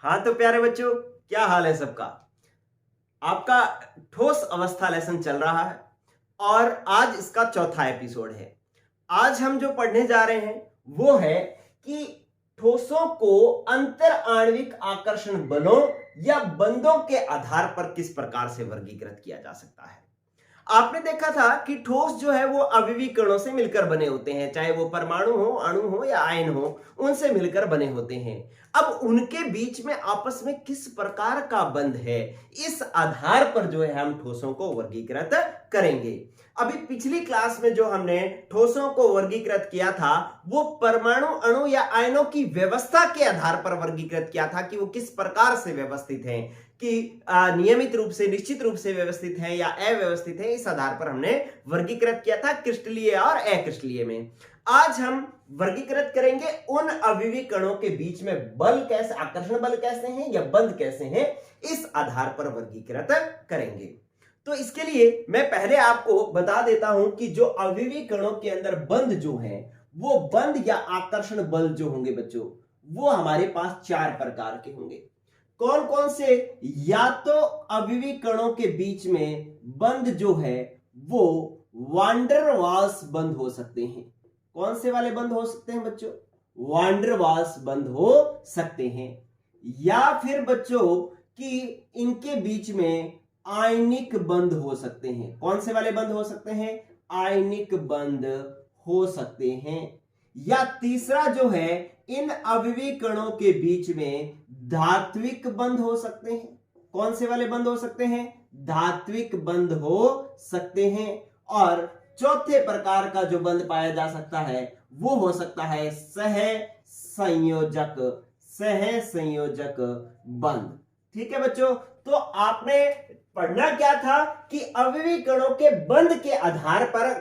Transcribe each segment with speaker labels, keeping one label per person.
Speaker 1: हाँ तो प्यारे बच्चों, क्या हाल है सबका। आपका ठोस अवस्था लेसन चल रहा है और आज इसका चौथा एपिसोड है। आज हम जो पढ़ने जा रहे हैं वो है कि ठोसों को अंतर आणविक आकर्षण बलों या बंधों के आधार पर किस प्रकार से वर्गीकृत किया जा सकता है। आपने देखा था कि ठोस जो है वो अविवी कणों से मिलकर बने होते हैं, चाहे वो परमाणु हो, अणु हो या आयन हो, उनसे मिलकर बने होते हैं। अब उनके बीच में आपस में किस प्रकार का बंध है, इस आधार पर जो है हम ठोसों को वर्गीकृत करेंगे। अभी पिछली क्लास में जो हमने ठोसों को वर्गीकृत किया था वो परमाणु, अणु या आयनों की व्यवस्था के आधार पर वर्गीकृत किया था कि वो किस प्रकार से व्यवस्थित हैं, कि नियमित रूप से, निश्चित रूप से व्यवस्थित है या अव्यवस्थित है, इस आधार पर हमने वर्गीकृत किया था क्रिस्टलीय और अक्रिस्टलीय में। आज हम वर्गीकृत करेंगे उन अविवी कणों के बीच में बल कैसे, आकर्षण बल कैसे हैं या बंध कैसे हैं, इस आधार पर वर्गीकृत करेंगे। तो इसके लिए मैं पहले आपको बता देता हूं कि जो अविवी कणों के अंदर बंध जो है वो बंध या आकर्षण बल जो होंगे बच्चों, वो हमारे पास 4 प्रकार के होंगे। कौन कौन से? या तो अविवी कणों के बीच में बंध जो है वो वांडर वाल्स बंध हो सकते हैं। कौन से वाले बंध हो सकते हैं बच्चों? वांडर वाल्स बंध हो सकते हैं। या फिर बच्चों कि इनके बीच में आयनिक बंध हो सकते हैं। कौन से वाले बंध हो सकते हैं? आयनिक बंध हो सकते हैं। या तीसरा जो है, इन अविवी कणों के बीच में धात्विक बंध हो सकते हैं। कौन से वाले बंध हो सकते हैं? धात्विक बंध हो सकते हैं। और चौथे प्रकार का जो बंध पाया जा सकता है वो हो सकता है सह संयोजक बंध। ठीक है बच्चों, तो आपने पढ़ना क्या था कि अविवी कणों के बंध के आधार पर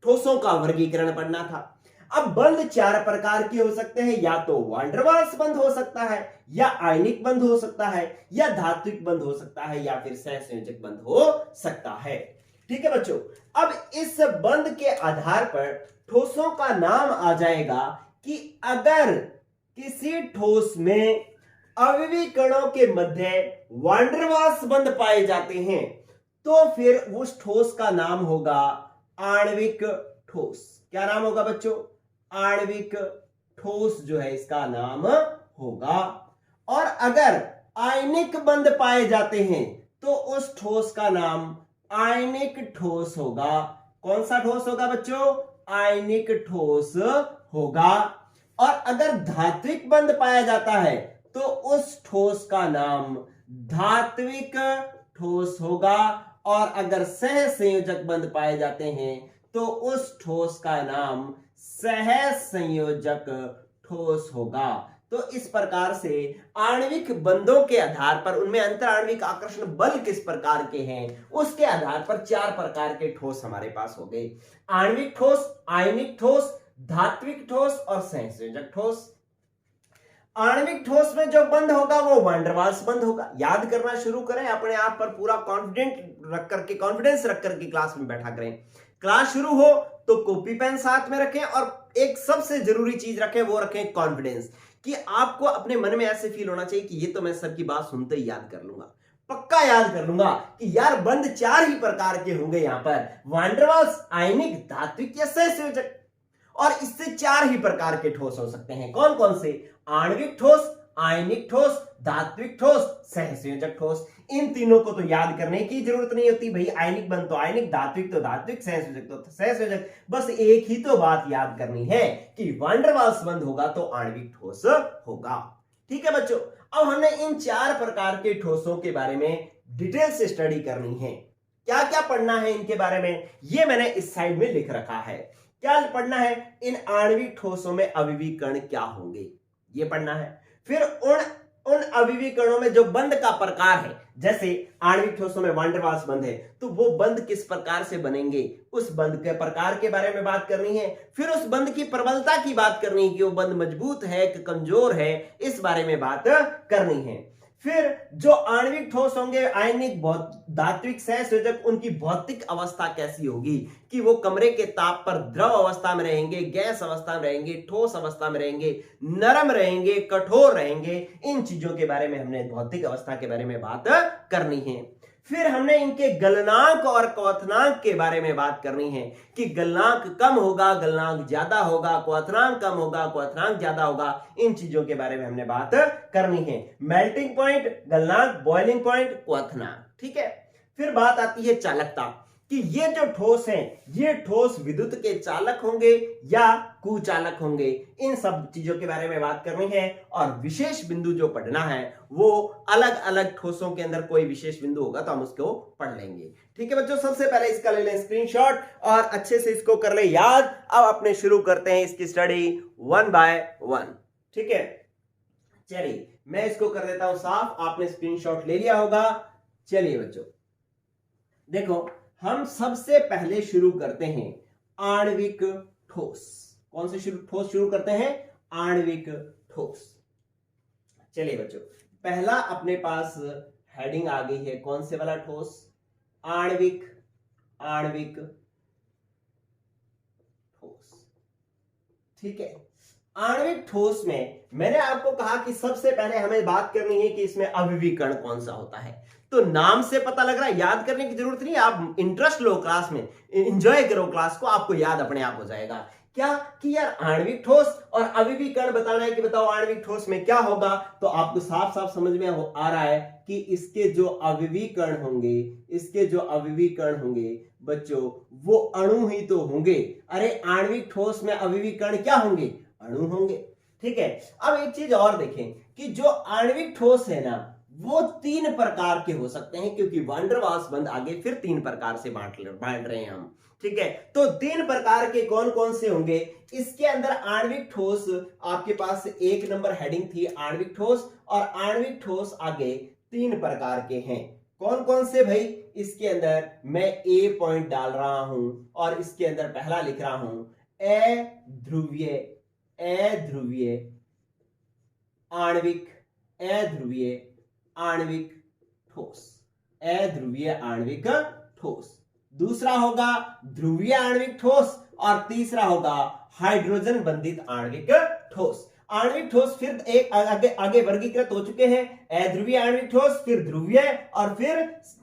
Speaker 1: ठोसों का वर्गीकरण पढ़ना था। अब बंध 4 प्रकार के हो सकते हैं, या तो वांडर वाल्स बंध हो सकता है, या आयनिक बंध हो सकता है, या धात्विक बंध हो सकता है, या फिर सहसंयोजक बंध हो सकता है। ठीक है बच्चों, अब इस बंध के आधार पर ठोसों का नाम आ जाएगा कि अगर किसी ठोस में अविवी कणों के मध्य वांडर वाल्स बंध पाए जाते हैं तो फिर उस ठोस का नाम होगा आणविक ठोस। क्या नाम होगा बच्चों? आणविक ठोस जो है इसका नाम होगा। और अगर आयनिक बंध पाए जाते हैं तो उस ठोस का नाम आयनिक ठोस होगा। कौन सा ठोस होगा बच्चों? आयनिक ठोस होगा। और अगर धात्विक बंध पाया जाता है तो उस ठोस का नाम धात्विक ठोस होगा। और अगर सह संयोजक बंध पाए जाते हैं तो उस ठोस का नाम सह संयोजक ठोस होगा। तो इस प्रकार से आणविक बंधों के आधार पर, उनमें अंतर आणविक आकर्षण बल किस प्रकार के हैं, उसके आधार पर 4 प्रकार के ठोस हमारे पास हो गए। आणविक ठोस, आयनिक ठोस, धात्विक ठोस और सहसंयोजक ठोस। आणविक ठोस में जो बंध होगा वो वांडर वाल्स बंध होगा। याद करना शुरू करें, अपने आप पर पूरा कॉन्फिडेंस रख करके क्लास में बैठा करें। क्लास शुरू हो तो कॉपी पेन साथ में रखें और एक सबसे जरूरी चीज रखें, वो रखें कॉन्फिडेंस, कि आपको अपने मन में ऐसे फील होना चाहिए कि ये तो मैं सर की बात सुनते ही याद कर लूंगा, पक्का याद कर लूंगा कि यार बंध 4 ही प्रकार के होंगे यहां पर, वांडर वाल्स, आयनिक, धात्विक या सहसंयोजक। और इससे 4 ही प्रकार के ठोस हो सकते हैं। कौन कौन से? आणविक ठोस, आयनिक ठोस, धात्विक ठोस, सहसंयोजक ठोस। इन तीनों को तो याद करने की जरूरत नहीं होती भाई, आयनिक बंध तो आयनिक, धात्विक तो धात्विक, सहसंयोजक तो सहसंयोजक। बस एक ही तो बात याद करनी है कि वांडर वाल्स बंध होगा तो आणविक ठोस होगा। ठीक है बच्चों, अब हमने इन 4 प्रकार के ठोसों के बारे में डिटेल से स्टडी करनी है। क्या क्या पढ़ना है इनके बारे में, ये मैंने इस साइड में लिख रखा है। क्या पढ़ना है? इन आणविक ठोसों में अविवी कण क्या होंगे, ये पढ़ना है। फिर उन अविवी कणों में जो बंध का प्रकार है, जैसे आणविक ठोसों में वांडर वाल्स बंध है तो वो बंध किस प्रकार से बनेंगे, उस बंध के प्रकार के बारे में बात करनी है। फिर उस बंध की प्रबलता की बात करनी है कि वो बंध मजबूत है कि कमजोर है, इस बारे में बात करनी है। फिर जो आणविक ठोस होंगे, आयनिक धात्विक सहसंयोजक, उनकी भौतिक अवस्था कैसी होगी कि वो कमरे के ताप पर द्रव अवस्था में रहेंगे, गैस अवस्था में रहेंगे, ठोस अवस्था में रहेंगे, नरम रहेंगे, कठोर रहेंगे। इन चीजों के बारे में हमने भौतिक अवस्था के बारे में बात करनी है। फिर हमने इनके गलनांक और क्वथनांक के बारे में बात करनी है कि गलनांक कम होगा, गलनांक ज्यादा होगा, क्वथनांक कम होगा, क्वथनांक ज्यादा होगा। इन चीजों के बारे में हमने बात करनी है। मेल्टिंग पॉइंट, गलनांक, बॉइलिंग पॉइंट, क्वथनांक। ठीक है। फिर बात आती है चालकता कि ये जो ठोस हैं, ये ठोस विद्युत के चालक होंगे या कुचालक होंगे। इन सब चीजों के बारे में बात करनी है। और विशेष बिंदु जो पढ़ना है वो अलग अलग ठोसों के अंदर कोई विशेष बिंदु होगा तो हम उसको पढ़ लेंगे। ठीक है बच्चों, सबसे पहले इसका ले लें स्क्रीनशॉट और अच्छे से इसको कर ले याद। अब अपने शुरू करते हैं इसकी स्टडी 1 बाय 1। ठीक है, चलिए मैं इसको कर देता हूं साफ। आपने स्क्रीनशॉट ले लिया होगा। चलिए बच्चों देखो, हम सबसे पहले शुरू करते हैं आणविक ठोस। कौन से ठोस शुरू करते हैं? आणविक ठोस। चलिए बच्चों, पहला अपने पास हेडिंग आ गई है। कौन से वाला ठोस? आणविक ठोस। ठीक है, आणविक ठोस में मैंने आपको कहा कि सबसे पहले हमें बात करनी है कि इसमें अविवीकरण कौन सा होता है। तो नाम से पता लग रहा है, याद करने की जरूरत नहीं। आप इंटरेस्ट लो क्लास में, एंजॉय करो क्लास को, आपको याद अपने आप हो जाएगा। क्या कि यार आणविक ठोस और अविवीकरण बताना है कि बताओ आणविक ठोस में क्या होगा। तो आपको साफ साफ समझ में आ रहा है कि इसके जो अविवीकरण होंगे बच्चों, वो अणु ही तो होंगे। अरे आणविक ठोस में अविवीकरण क्या होंगे? अणु होंगे। ठीक है, अब एक चीज और देखें कि जो आणविक ठोस है ना, वो 3 प्रकार के हो सकते हैं, क्योंकि वैन डर वाल्स बंध आगे फिर 3 प्रकार से बांट रहे हैं हम। ठीक है, तो 3 प्रकार के कौन कौन से होंगे इसके अंदर? आणविक ठोस आपके पास 1 नंबर हेडिंग थी आणविक ठोस, और आणविक ठोस आगे 3 प्रकार के हैं। कौन कौन से भाई? इसके अंदर मैं ए पॉइंट डाल रहा हूं और इसके अंदर पहला लिख रहा हूं अध्रुवीय आणविक ठोस। अध्रुवीय आणविक ठोस। दूसरा होगा ध्रुवीय आणविक ठोस और तीसरा होगा हाइड्रोजन बंधित आणविक ठोस। आणविक ठोस फिर एक आगे वर्गीकृत हो चुके हैं। अध्रुवीय आणविक ठोस, फिर ध्रुवीय और फिर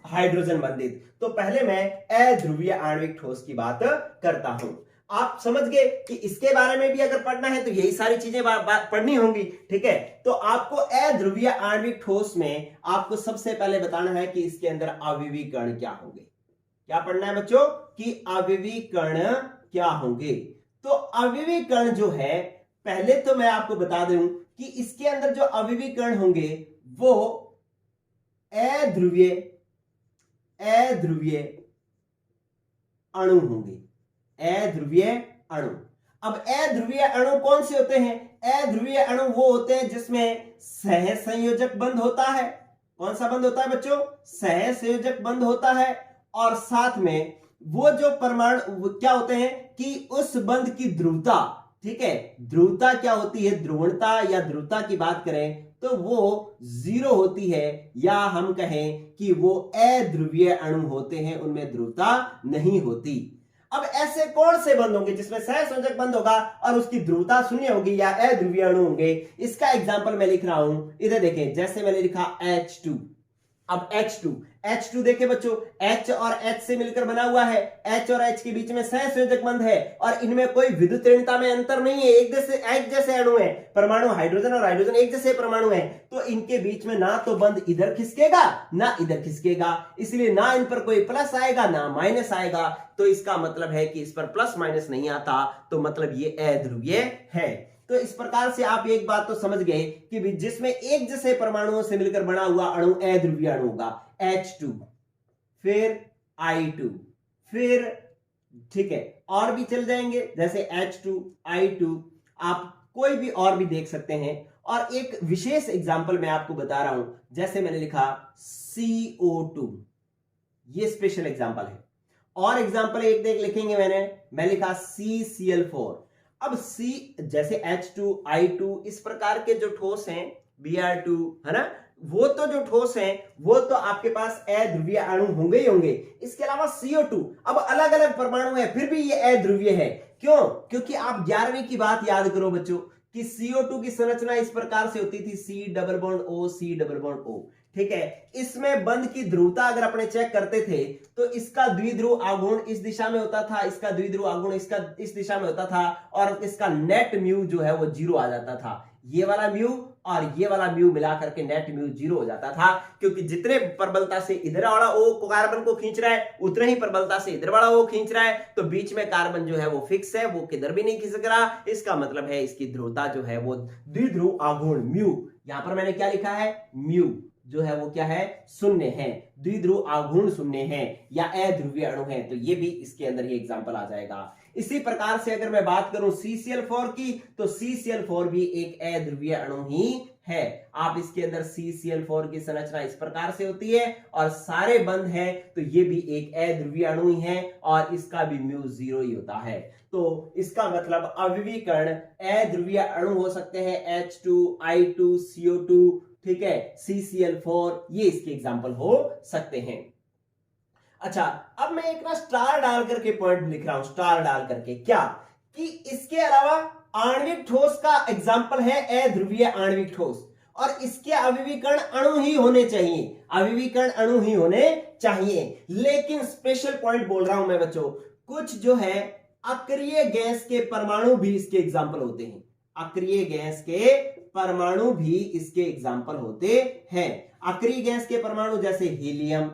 Speaker 1: हाइड्रोजन बंधित। तो पहले मैं अध्रुवीय आणविक ठोस की बात करता हूं। आप समझ गए कि इसके बारे में भी अगर पढ़ना है तो यही सारी चीजें पढ़नी होंगी। ठीक है, तो आपको अध्रुवीय आणविक ठोस में आपको सबसे पहले बताना है कि इसके अंदर अविवीकरण क्या होंगे। क्या पढ़ना है बच्चों? कि अविवीकरण क्या होंगे। तो अविवीकरण जो है, पहले तो मैं आपको बता दूं कि इसके अंदर जो अविवीकरण होंगे वो अध्रुवीय अणु होंगे। अध्रुवीय अणु। अब अध्रुवीय अणु कौन से होते हैं? अध्रुवीय अणु वो होते हैं जिसमें सहसंयोजक बंध होता है। कौन सा बंध होता है बच्चों? सहसंयोजक बंध होता है। और साथ में वो जो परमाणु क्या होते हैं कि उस बंध की ध्रुवता, ठीक है, ध्रुवता क्या होती है? ध्रुवणता या ध्रुवता की बात करें तो वो 0 होती है, या हम कहें कि वो अध्रुवीय अणु होते हैं, उनमें ध्रुवता नहीं होती। अब ऐसे कौन से बंध होंगे जिसमें सहसंयोजक बंध होगा और उसकी ध्रुवता 0 होगी या अध्रुवीय अणु होंगे? इसका एग्जांपल मैं लिख रहा हूं, इधर देखें। जैसे मैंने लिखा H2। अब H2 देखे बच्चों, H और H से मिलकर बना हुआ है। H और H के बीच में सहसंयोजक बंध है और इनमें कोई विद्युत ऋणता में अंतर नहीं है। एक जैसे अणु है, परमाणु हाइड्रोजन और हाइड्रोजन एक जैसे परमाणु है। तो इनके बीच में ना तो बंध इधर खिसकेगा ना इधर खिसकेगा, इसलिए ना इन पर कोई प्लस आएगा ना माइनस आएगा। तो इसका मतलब है कि इस पर प्लस माइनस नहीं आता, तो मतलब ये अध्रुवीय है। तो इस प्रकार से आप एक बात तो समझ गए कि जिसमें एक जैसे परमाणुओं से मिलकर बना हुआ अणु अध्रुवीय अणु होगा। H2, फिर I2, फिर ठीक है और भी चल जाएंगे, जैसे H2, I2, आप कोई भी और भी देख सकते हैं। और एक विशेष एग्जांपल मैं आपको बता रहा हूं, जैसे मैंने लिखा CO2, ये स्पेशल एग्जांपल है। और एग्जांपल एक देख लिखेंगे मैं लिखा CCl4। अब C जैसे H2, I2 इस प्रकार के जो ठोस हैं, Br2 है ना, वो तो जो ठोस हैं वो तो आपके पास अध्रुवीय अणु होंगे ही होंगे। इसके अलावा CO2 अब अलग अलग परमाणु है फिर भी ये अध्रुवीय है। क्यों? क्योंकि आप 11वीं की बात याद करो बच्चों कि CO2 की संरचना इस प्रकार से होती थी, C double bond O, C double bond O। ठीक है, इसमें बंध की ध्रुवता अगर अपने चेक करते थे तो इसका द्विध्रुव आघूर्ण इस दिशा में होता था, इसका द्विध्रुव आघूर्ण इसका इस दिशा में होता था और इसका नेट म्यू जो है वो 0 आ जाता था। ये वाला म्यू और ये वाला म्यू मिलाकर के नेट म्यू 0 हो जाता था, क्योंकि जितने प्रबलता से इधर वाला O कार्बन को खींच रहा है उतने ही प्रबलता से इधर वाला O खींच रहा है, तो बीच में कार्बन जो है वो फिक्स है, वो किधर भी नहीं खिसक रहा। इसका मतलब है इसकी ध्रुवता जो है वो द्विध्रुव आघूर्ण म्यू, यहां पर मैंने क्या लिखा है, म्यू जो है वो क्या है, शून्य है, द्विध्रुव आघूर्ण शून्य है या अध्रुवीय अणु है, तो ये भी इसके अंदर ये एग्जांपल आ जाएगा। इसी प्रकार से अगर मैं बात करूं CCl4 की, तो CCl4 भी एक अध्रुवीय अणु ही है। आप इसके अंदर CCl4 की संरचना इस प्रकार से होती है और सारे बंध हैं, तो ये भी एक अध्रुवीय अणु ही है और इसका भी म्यू 0 ही होता है। तो इसका मतलब अविवीकरण अध्रुवीय अणु हो सकते हैं H2, I2, CO2, ठीक है, CCl4, ये इसके एग्जाम्पल हो सकते हैं। अच्छा, अब मैं एक ना स्टार डाल करके पॉइंट लिख रहा हूं, स्टार डाल करके, क्या कि इसके अलावा आणविक ठोस का एग्जाम्पल है अध्रुवीय आणविक ठोस और इसके अविवीकरण अणु ही होने चाहिए, अविवीकरण अणु ही होने चाहिए। लेकिन स्पेशल पॉइंट बोल रहा हूं मैं बच्चों, कुछ जो है अक्रिय गैस के परमाणु भी इसके एग्जाम्पल होते हैं, अक्रिय गैस के परमाणु भी इसके एग्जाम्पल होते हैं। अक्रिय गैस के परमाणु जैसे हीलियम,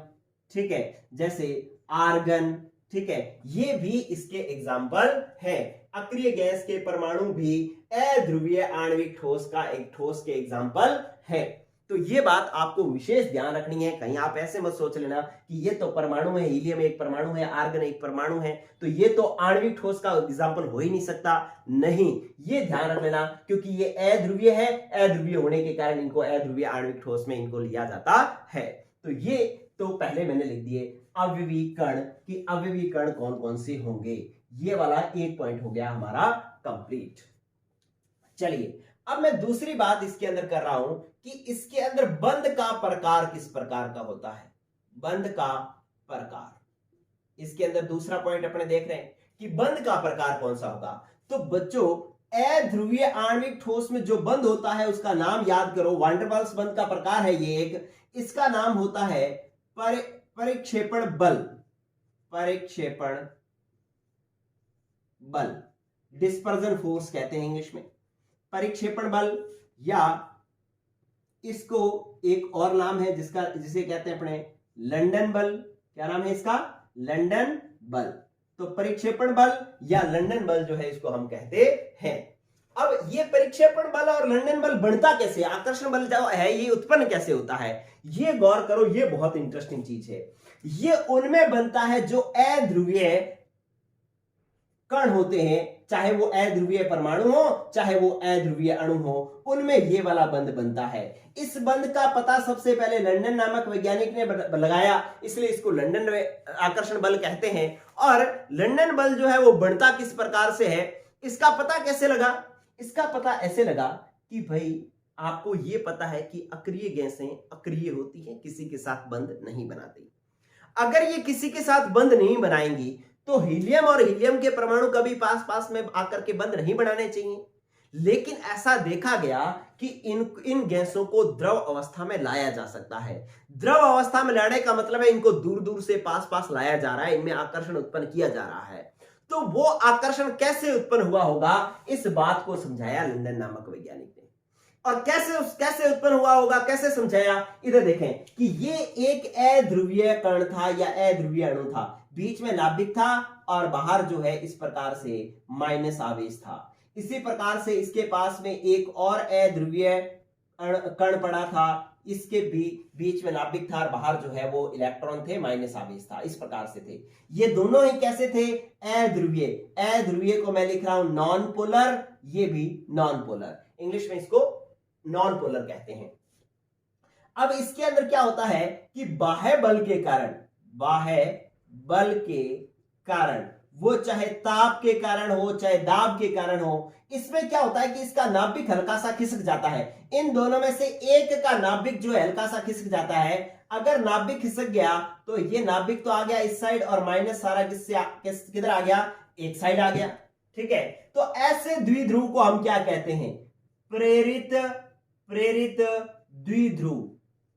Speaker 1: ठीक है, जैसे आर्गन, ठीक है, ये भी इसके एग्जाम्पल है। अक्रिय गैस के परमाणु भी अध्रुवीय आणविक ठोस का एक ठोस के एग्जाम्पल है। तो ये बात आपको विशेष ध्यान रखनी है, कहीं आप ऐसे मत सोच लेना कि ये तो परमाणु है, हीलियम एक परमाणु है, आर्गन एक परमाणु है, तो ये तो आणविक ठोस का एग्जाम्पल हो ही नहीं सकता। नहीं, ये ध्यान रख लेना, क्योंकि ये अध्रुवीय है, अध्रुवीय होने के कारण इनको अध्रुवीय आणविक ठोस में इनको लिया जाता है। तो ये तो पहले मैंने लिख दिए अविवीकरण कि अविवीकरण कौन कौन से होंगे, ये वाला एक पॉइंट हो गया हमारा कंप्लीट। चलिए, अब मैं दूसरी बात इसके अंदर कर रहा हूं कि इसके अंदर बंध का प्रकार किस प्रकार का होता है, बंध का प्रकार। इसके अंदर दूसरा पॉइंट अपने देख रहे हैं कि बंध का प्रकार कौन सा होगा। तो बच्चों, अध्रुवीय आणविक ठोस में जो बंध होता है उसका नाम याद करो, वान डेर वाल्स बंध का प्रकार है ये एक, इसका नाम होता है परिक्षेपण बल, परिक्षेपण बल, डिस्पर्जन फोर्स कहते हैं इंग्लिश में, परिक्षेपण बल, या इसको एक और नाम है जिसे कहते हैं अपने लंदन बल। क्या नाम है इसका, लंदन बल। तो परिक्षेपण बल या लंदन बल जो है इसको हम कहते हैं। अब ये परिक्षेपण बल और लंदन बल बनता कैसे, आकर्षण बल जो है ये उत्पन्न कैसे होता है, ये गौर करो, ये बहुत इंटरेस्टिंग चीज है। ये उनमें बनता है जो अध्रुवीय कण होते हैं, चाहे वो अध्रुवीय परमाणु हो चाहे वो अध्रुवीय अणु हो, उनमें ये वाला बंध बनता है। इस बंध का पता सबसे पहले लंदन नामक वैज्ञानिक ने लगाया, इसलिए इसको लंदन आकर्षण बल कहते हैं। और लंदन बल जो है वो बनता किस प्रकार से है, इसका पता कैसे लगा, इसका पता ऐसे लगा कि भाई आपको ये पता है कि अक्रिय गैसें अक्रिय होती हैं, किसी के साथ बंध नहीं बनाती। अगर ये किसी के साथ बंध नहीं बनाएंगी तो हीलियम और हीलियम के परमाणु कभी पास पास में आकर के बंध नहीं बनाने चाहिए। लेकिन ऐसा देखा गया कि इन गैसों को द्रव अवस्था में लाया जा सकता है। द्रव अवस्था में लाने का मतलब है इनको दूर दूर से पास पास लाया जा रहा है, इनमें आकर्षण उत्पन्न किया जा रहा है। तो वो आकर्षण कैसे उत्पन्न हुआ होगा, इस बात को समझाया लंदन नामक वैज्ञानिक ने। और कैसे उत्पन्न हुआ होगा, कैसे समझाया, इधर देखें कि ये एक अध्रुवीय कण था या अध्रुवीय अणु था, बीच में नाभिक था और बाहर जो है इस प्रकार से माइनस आवेश था। इसी प्रकार से इसके पास में एक और अध्रुवीय कण पड़ा था, इसके भी बीच में नाभिक था और बाहर जो है वो इलेक्ट्रॉन थे, माइनस आवेश था, इस प्रकार से थे। ये दोनों ही कैसे थे, अध्रुवीय। अध्रुवीय को मैं लिख रहा हूं नॉन पोलर, ये भी नॉन पोलर, इंग्लिश में इसको नॉन पोलर कहते हैं। अब इसके अंदर क्या होता है कि बाह्य बल के कारण वो चाहे ताप के कारण हो चाहे दाब के कारण हो, इसमें क्या होता है कि इसका नाभिक हल्का सा खिसक जाता है। इन दोनों में से एक का नाभिक जो है हल्का सा खिसक जाता है। अगर नाभिक खिसक गया तो ये नाभिक तो आ गया इस साइड और माइनस सारा किधर आ गया, एक साइड आ गया। ठीक है, तो ऐसे द्विध्रुव को हम क्या कहते हैं, प्रेरित प्रेरित द्विध्रुव,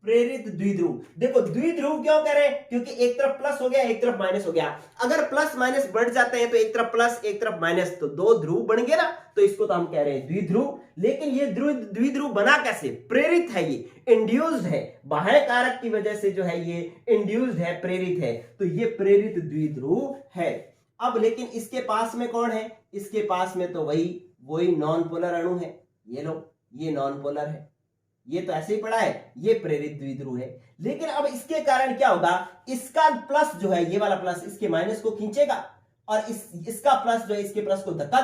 Speaker 1: प्रेरित द्विध्रुव। देखो द्विध्रुव क्यों कह रहे हैं, क्योंकि एक तरफ प्लस हो गया एक तरफ माइनस हो गया। अगर प्लस माइनस बढ़ जाते हैं तो एक तरफ प्लस एक तरफ माइनस, तो दो ध्रुव बन गए ना, तो इसको तो हम कह रहे हैं द्विध्रुव। लेकिन ये द्विध्रुव बना कैसे, प्रेरित है, ये इंड्यूस्ड है, बाह्य कारक की वजह से जो है ये इंड्यूस्ड है, प्रेरित है, तो ये प्रेरित द्विध्रुव है। अब लेकिन इसके पास में कौन है, इसके पास में तो वही नॉन पोलर अणु है। ये लो, ये नॉन पोलर है, ये तो ऐसे ही पड़ा है, ये प्रेरित द्विध्रुव है। लेकिन अब इसके कारण क्या होगा, इसका प्लस जो है, ये वाला प्लस इसके माइनस को खींचेगा और इसका प्लस जो है इसके प्लस को धक्का